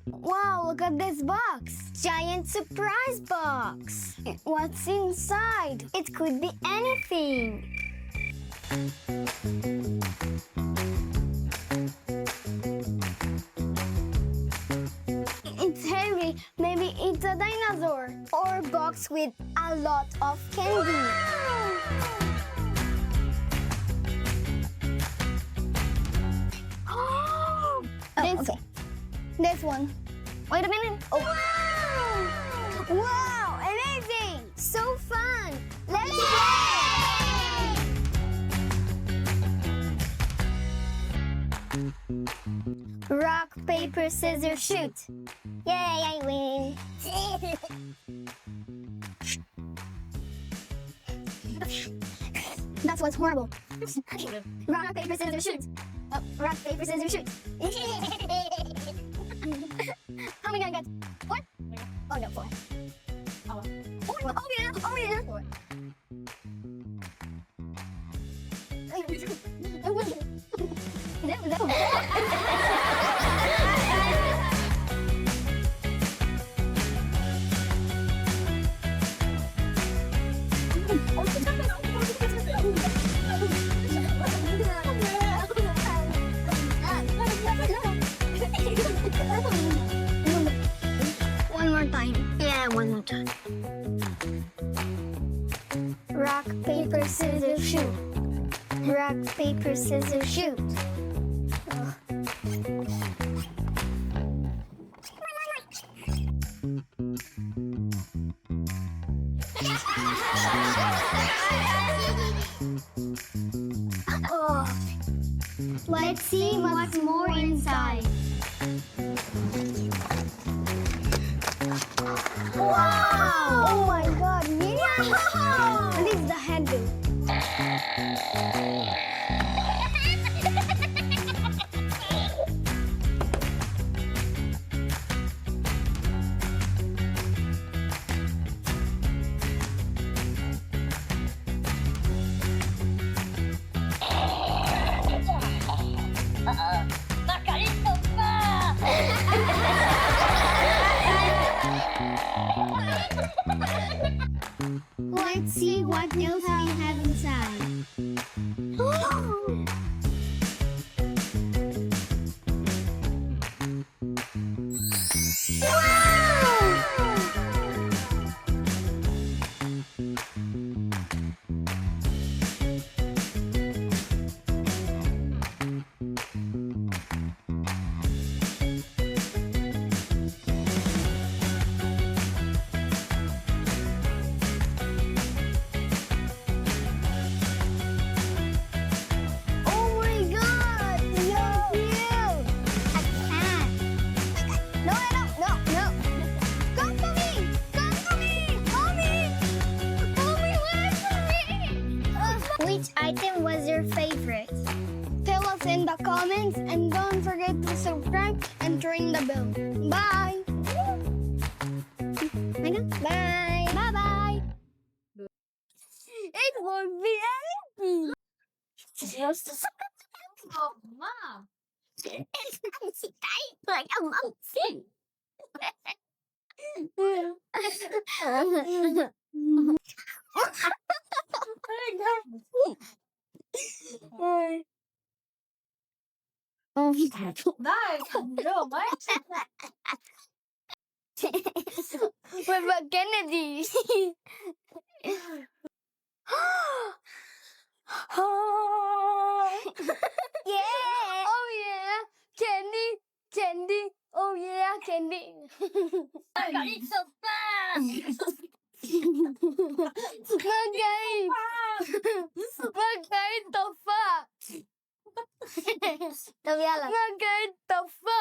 Wow, look at this box. Giant surprise box. What's inside? It could be anything. It's heavy. Maybe it's a dinosaur. Or a box with a lot of candy. Oh, okay. This one. Wait a minute. Oh. Wow! Wow! Amazing! So fun! Let's play! Rock, paper, scissors, shoot. Yay, I win! That was horrible. Rock, paper, scissors, shoot. Oh, rock, paper, scissors, shoot. How many I got? Four? Oh no, four. Oh yeah, oh yeah. Four. One more time. Yeah, one more time. Rock, paper, scissors, shoot. Rock, paper, scissors, shoot. Oh. Let's see what's more inside. Wow! Oh my god, Mia! This is the handle. Let's see what else we have inside. Which item was your favorite? Tell us in the comments and don't forget to subscribe and ring the bell. Bye! Bye! Bye-bye! It won't be anything! Oh, Mom. It's tight like a monkey! Dai, no, mai. What about Kennedy? Yeah! Oh yeah! Candy! Candy! Oh yeah, candy! I got it so fast. Magain! Magain tofa! Magain tofa!